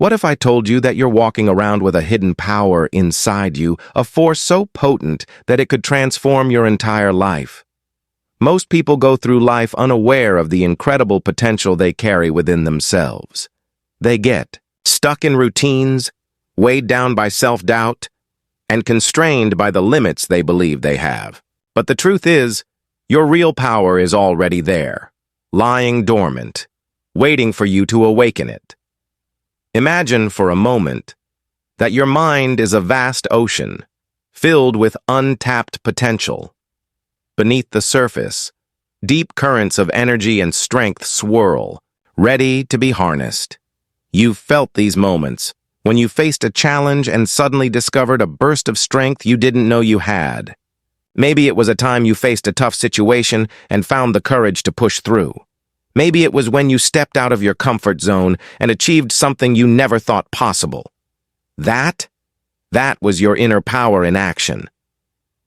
What if I told you that you're walking around with a hidden power inside you, a force so potent that it could transform your entire life? Most people go through life unaware of the incredible potential they carry within themselves. They get stuck in routines, weighed down by self-doubt, and constrained by the limits they believe they have. But the truth is, your real power is already there, lying dormant, waiting for you to awaken it. Imagine for a moment that your mind is a vast ocean, filled with untapped potential. Beneath the surface, deep currents of energy and strength swirl, ready to be harnessed. You've felt these moments when you faced a challenge and suddenly discovered a burst of strength you didn't know you had. Maybe it was a time you faced a tough situation and found the courage to push through. Maybe it was when you stepped out of your comfort zone and achieved something you never thought possible. That was your inner power in action.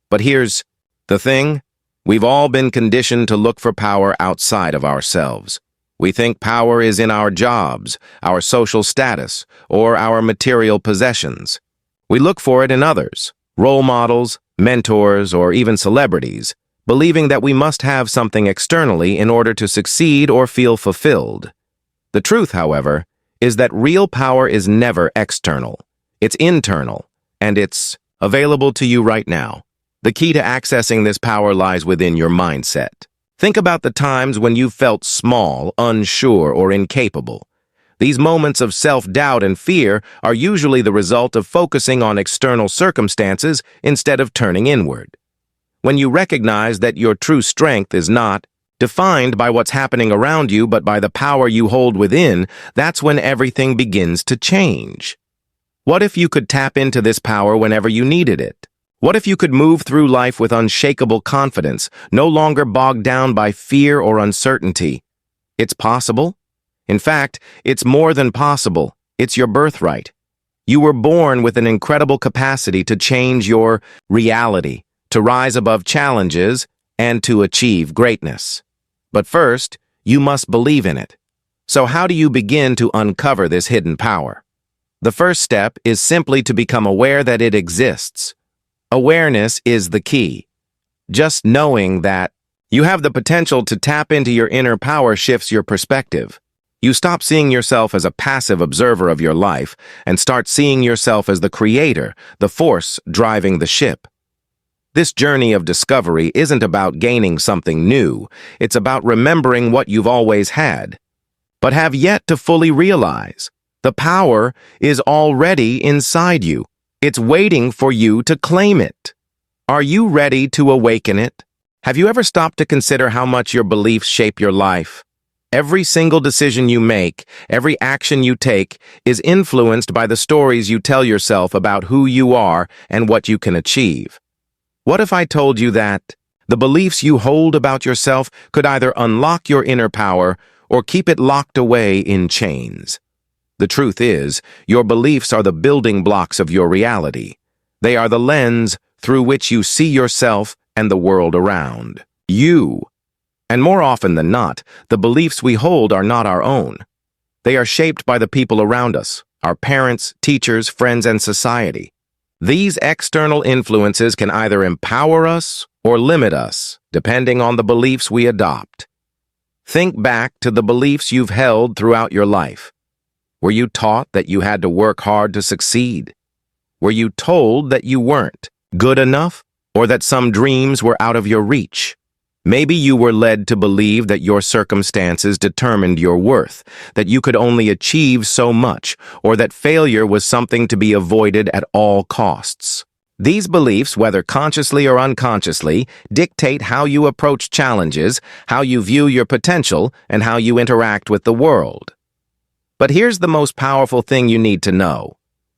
But here's the thing. We've all been conditioned to look for power outside of ourselves. We think power is in our jobs, our social status, or our material possessions. We look for it in others, role models, mentors, or even celebrities, believing that we must have something externally in order to succeed or feel fulfilled. The truth, however, is that real power is never external. It's internal, and it's available to you right now. The key to accessing this power lies within your mindset. Think about the times when you felt small, unsure, or incapable. These moments of self-doubt and fear are usually the result of focusing on external circumstances instead of turning inward. When you recognize that your true strength is not defined by what's happening around you but by the power you hold within, that's when everything begins to change. What if you could tap into this power whenever you needed it? What if you could move through life with unshakable confidence, no longer bogged down by fear or uncertainty? It's possible. In fact, it's more than possible. It's your birthright. You were born with an incredible capacity to change your reality, to rise above challenges, and to achieve greatness. But first, you must believe in it. So how do you begin to uncover this hidden power? The first step is simply to become aware that it exists. Awareness is the key. Just knowing that you have the potential to tap into your inner power shifts your perspective. You stop seeing yourself as a passive observer of your life and start seeing yourself as the creator, the force driving the ship. This journey of discovery isn't about gaining something new. It's about remembering what you've always had, but have yet to fully realize. The power is already inside you. It's waiting for you to claim it. Are you ready to awaken it? Have you ever stopped to consider how much your beliefs shape your life? Every single decision you make, every action you take, is influenced by the stories you tell yourself about who you are and what you can achieve. What if I told you that the beliefs you hold about yourself could either unlock your inner power or keep it locked away in chains? The truth is, your beliefs are the building blocks of your reality. They are the lens through which you see yourself and the world around you. And more often than not, the beliefs we hold are not our own. They are shaped by the people around us, our parents, teachers, friends, and society. These external influences can either empower us or limit us, depending on the beliefs we adopt. Think back to the beliefs you've held throughout your life. Were you taught that you had to work hard to succeed? Were you told that you weren't good enough, or that some dreams were out of your reach? Maybe you were led to believe that your circumstances determined your worth, that you could only achieve so much, or that failure was something to be avoided at all costs. These beliefs, whether consciously or unconsciously, dictate how you approach challenges, how you view your potential, and how you interact with the world. But here's the most powerful thing you need to know.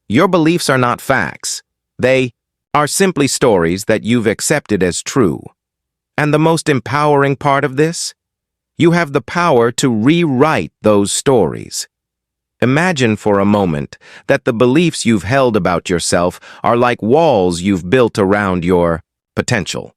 Your beliefs are not facts. They are simply stories that you've accepted as true. And the most empowering part of this? You have the power to rewrite those stories. Imagine for a moment that the beliefs you've held about yourself are like walls you've built around your potential.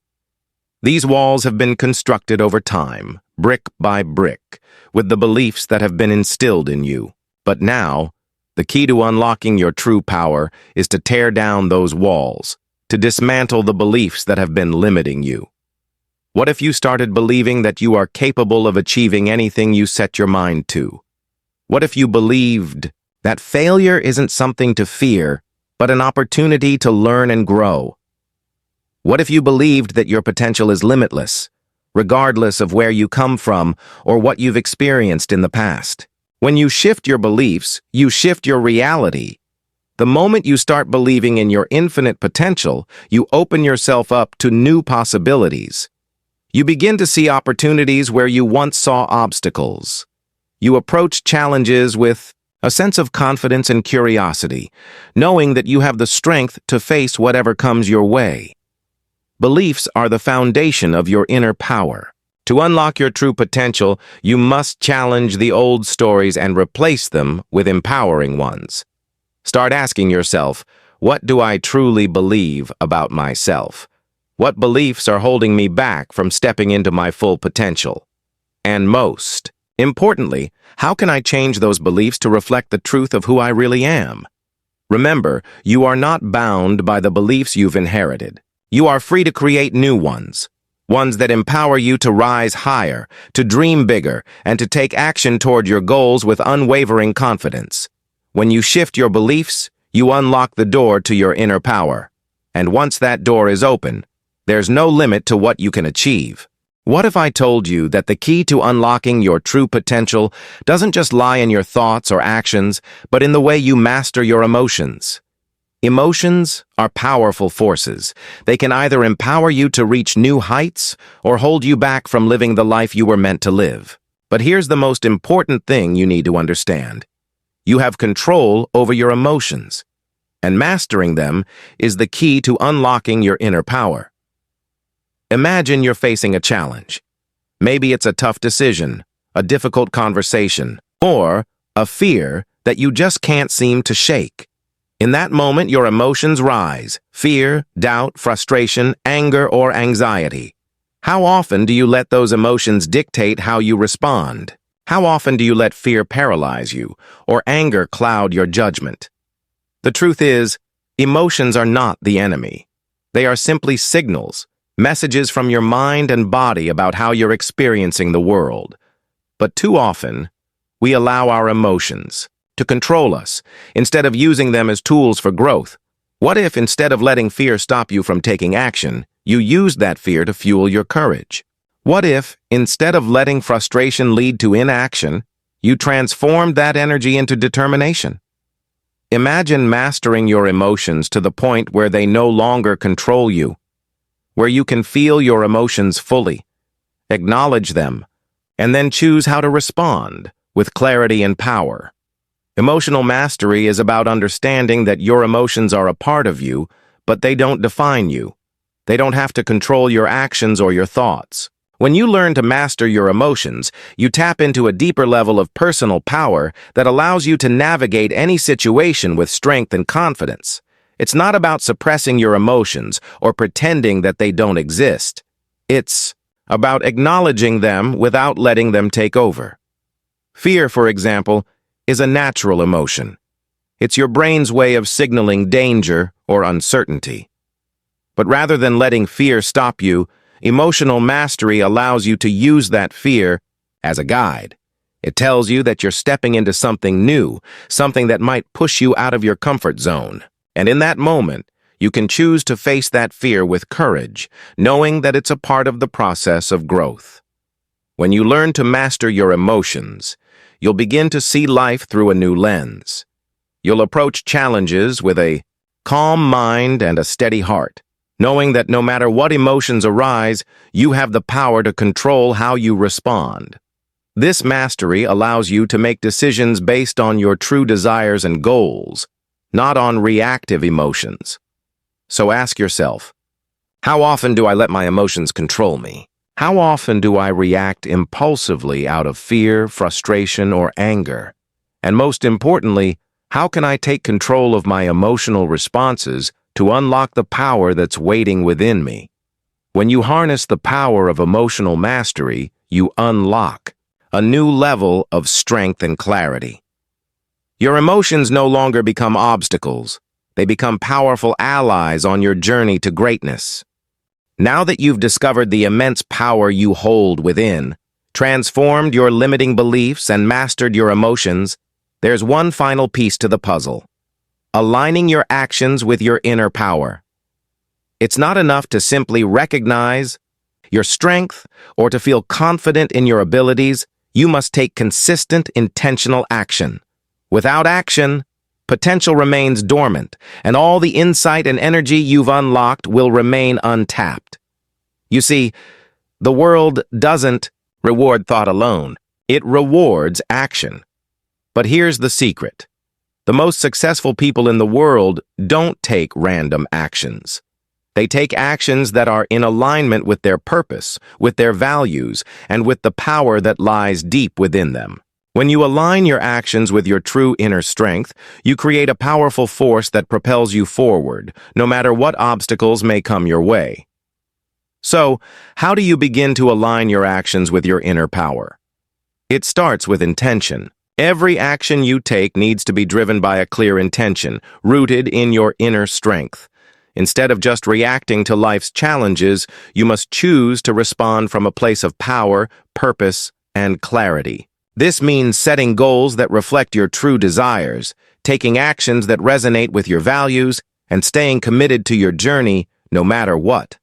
These walls have been constructed over time, brick by brick, with the beliefs that have been instilled in you. But now, The key to unlocking your true power is to tear down those walls, to dismantle the beliefs that have been limiting you. What if you started believing that you are capable of achieving anything you set your mind to? What if you believed that failure isn't something to fear, but an opportunity to learn and grow? What if you believed that your potential is limitless, regardless of where you come from or what you've experienced in the past? When you shift your beliefs, you shift your reality. The moment you start believing in your infinite potential, you open yourself up to new possibilities. You begin to see opportunities where you once saw obstacles. You approach challenges with a sense of confidence and curiosity, knowing that you have the strength to face whatever comes your way. Beliefs are the foundation of your inner power. To unlock your true potential, you must challenge the old stories and replace them with empowering ones. Start asking yourself, what do I truly believe about myself? What beliefs are holding me back from stepping into my full potential? And most importantly, how can I change those beliefs to reflect the truth of who I really am? Remember, you are not bound by the beliefs you've inherited. You are free to create new ones that empower you to rise higher, to dream bigger, and to take action toward your goals with unwavering confidence. When you shift your beliefs, you unlock the door to your inner power. And once that door is open, there's no limit to what you can achieve. What if I told you that the key to unlocking your true potential doesn't just lie in your thoughts or actions, but in the way you master your emotions? Emotions are powerful forces. They can either empower you to reach new heights or hold you back from living the life you were meant to live. But here's the most important thing you need to understand. You have control over your emotions, and mastering them is the key to unlocking your inner power. Imagine you're facing a challenge. Maybe it's a tough decision, a difficult conversation, or a fear that you just can't seem to shake. In that moment, your emotions rise: fear, doubt, frustration, anger, or anxiety. How often do you let those emotions dictate how you respond? How often do you let fear paralyze you, or anger cloud your judgment? The truth is, emotions are not the enemy. They are simply signals, messages from your mind and body about how you're experiencing the world. But too often, we allow our emotions to control us, instead of using them as tools for growth. What if, instead of letting fear stop you from taking action, you used that fear to fuel your courage? What if, instead of letting frustration lead to inaction, you transformed that energy into determination? Imagine mastering your emotions to the point where they no longer control you, where you can feel your emotions fully, acknowledge them, and then choose how to respond with clarity and power. Emotional mastery is about understanding that your emotions are a part of you, but they don't define you. They don't have to control your actions or your thoughts. When you learn to master your emotions, you tap into a deeper level of personal power that allows you to navigate any situation with strength and confidence. It's not about suppressing your emotions or pretending that they don't exist. It's about acknowledging them without letting them take over. Fear, for example, is a natural emotion. It's your brain's way of signaling danger or uncertainty. But rather than letting fear stop you, emotional mastery allows you to use that fear as a guide. It tells you that you're stepping into something new, something that might push you out of your comfort zone. And in that moment, you can choose to face that fear with courage, knowing that it's a part of the process of growth. When you learn to master your emotions, you'll begin to see life through a new lens. You'll approach challenges with a calm mind and a steady heart, knowing that no matter what emotions arise, you have the power to control how you respond. This mastery allows you to make decisions based on your true desires and goals, not on reactive emotions. So ask yourself, how often do I let my emotions control me? How often do I react impulsively out of fear, frustration, or anger? And most importantly, how can I take control of my emotional responses to unlock the power that's waiting within me? When you harness the power of emotional mastery, you unlock a new level of strength and clarity. Your emotions no longer become obstacles. They become powerful allies on your journey to greatness. Now that you've discovered the immense power you hold within, transformed your limiting beliefs, and mastered your emotions, there's one final piece to the puzzle: aligning your actions with your inner power. It's not enough to simply recognize your strength or to feel confident in your abilities. You must take consistent, intentional action. Without action, potential remains dormant, and all the insight and energy you've unlocked will remain untapped. You see, the world doesn't reward thought alone. It rewards action. But here's the secret. The most successful people in the world don't take random actions. They take actions that are in alignment with their purpose, with their values, and with the power that lies deep within them. When you align your actions with your true inner strength, you create a powerful force that propels you forward, no matter what obstacles may come your way. So, how do you begin to align your actions with your inner power? It starts with intention. Every action you take needs to be driven by a clear intention, rooted in your inner strength. Instead of just reacting to life's challenges, you must choose to respond from a place of power, purpose, and clarity. This means setting goals that reflect your true desires, taking actions that resonate with your values, and staying committed to your journey no matter what.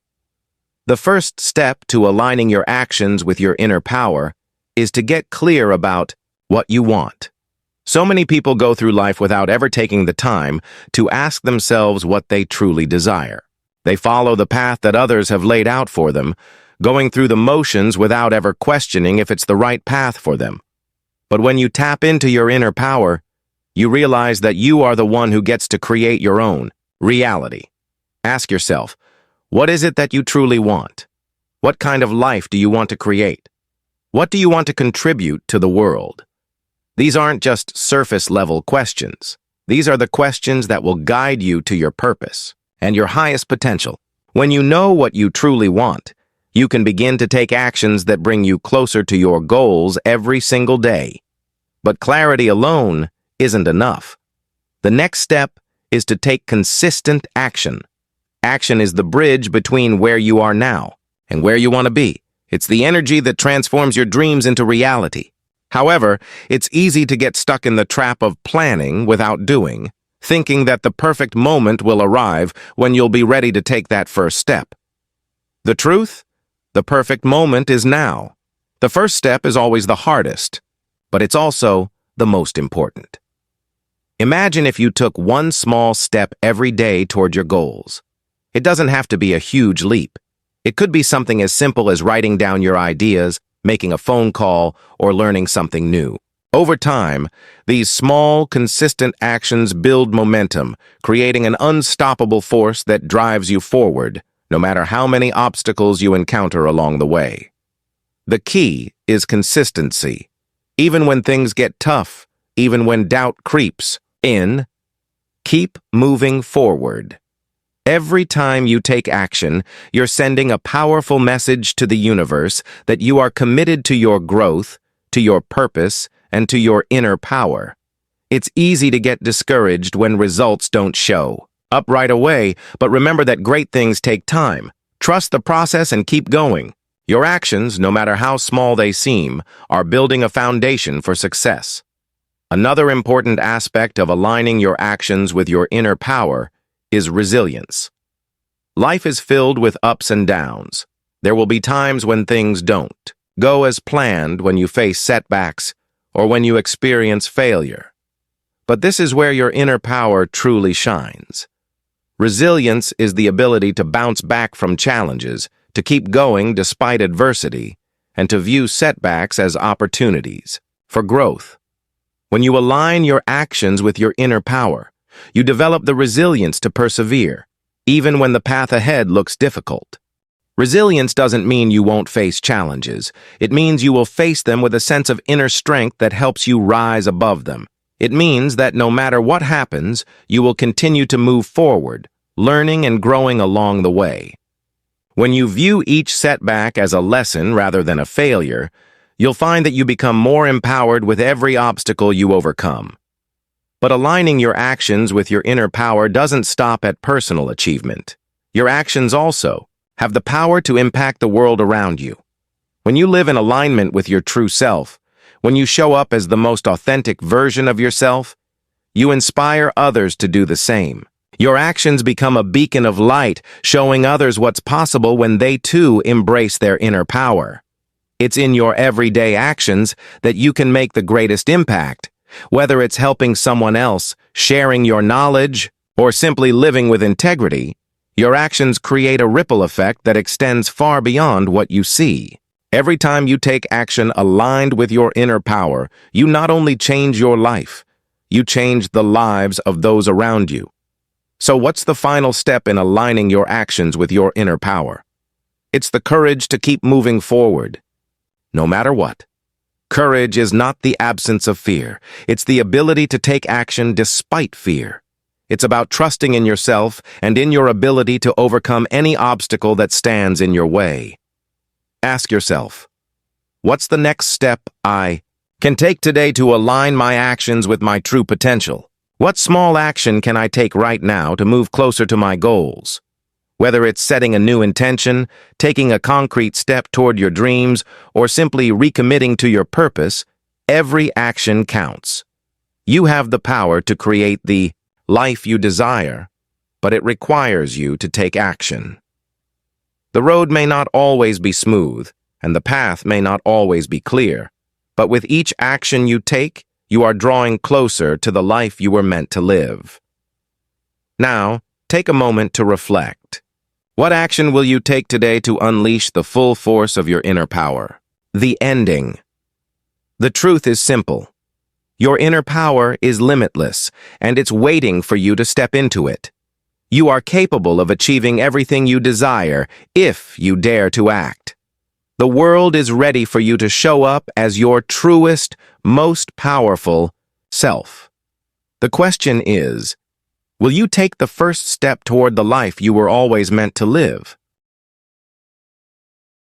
The first step to aligning your actions with your inner power is to get clear about what you want. So many people go through life without ever taking the time to ask themselves what they truly desire. They follow the path that others have laid out for them, going through the motions without ever questioning if it's the right path for them. But when you tap into your inner power, you realize that you are the one who gets to create your own reality. Ask yourself, what is it that you truly want? What kind of life do you want to create? What do you want to contribute to the world? These aren't just surface-level questions. These are the questions that will guide you to your purpose and your highest potential. When you know what you truly want, you can begin to take actions that bring you closer to your goals every single day. But clarity alone isn't enough. The next step is to take consistent action. Action is the bridge between where you are now and where you want to be. It's the energy that transforms your dreams into reality. However, it's easy to get stuck in the trap of planning without doing, thinking that the perfect moment will arrive when you'll be ready to take that first step. The truth? The perfect moment is now. The first step is always the hardest, but it's also the most important. Imagine if you took one small step every day toward your goals. It doesn't have to be a huge leap. It could be something as simple as writing down your ideas, making a phone call, or learning something new. Over time, these small, consistent actions build momentum, creating an unstoppable force that drives you forward, no matter how many obstacles you encounter along the way. The key is consistency. Even when things get tough, even when doubt creeps in, keep moving forward. Every time you take action, you're sending a powerful message to the universe that you are committed to your growth, to your purpose, and to your inner power. It's easy to get discouraged when results don't show up right away, but remember that great things take time. Trust the process and keep going. Your actions, no matter how small they seem, are building a foundation for success. Another important aspect of aligning your actions with your inner power is resilience. Life is filled with ups and downs. There will be times when things don't go as planned, when you face setbacks, or when you experience failure. But this is where your inner power truly shines. Resilience is the ability to bounce back from challenges, to keep going despite adversity, and to view setbacks as opportunities for growth. When you align your actions with your inner power, you develop the resilience to persevere, even when the path ahead looks difficult. Resilience doesn't mean you won't face challenges. It means you will face them with a sense of inner strength that helps you rise above them. It means that no matter what happens, you will continue to move forward, learning and growing along the way. When you view each setback as a lesson rather than a failure, you'll find that you become more empowered with every obstacle you overcome. But aligning your actions with your inner power doesn't stop at personal achievement. Your actions also have the power to impact the world around you. When you live in alignment with your true self, when you show up as the most authentic version of yourself, you inspire others to do the same. Your actions become a beacon of light, showing others what's possible when they too embrace their inner power. It's in your everyday actions that you can make the greatest impact, whether it's helping someone else, sharing your knowledge, or simply living with integrity. Your actions create a ripple effect that extends far beyond what you see. Every time you take action aligned with your inner power, you not only change your life, you change the lives of those around you. So what's the final step in aligning your actions with your inner power? It's the courage to keep moving forward, no matter what. Courage is not the absence of fear. It's the ability to take action despite fear. It's about trusting in yourself and in your ability to overcome any obstacle that stands in your way. Ask yourself, what's the next step I can take today to align my actions with my true potential? What small action can I take right now to move closer to my goals? Whether it's setting a new intention, taking a concrete step toward your dreams, or simply recommitting to your purpose, every action counts. You have the power to create the life you desire, but it requires you to take action. The road may not always be smooth, and the path may not always be clear, but with each action you take, you are drawing closer to the life you were meant to live. Now, take a moment to reflect. What action will you take today to unleash the full force of your inner power? The ending. The truth is simple. Your inner power is limitless, and it's waiting for you to step into it. You are capable of achieving everything you desire if you dare to act. The world is ready for you to show up as your truest, most powerful self. The question is, will you take the first step toward the life you were always meant to live?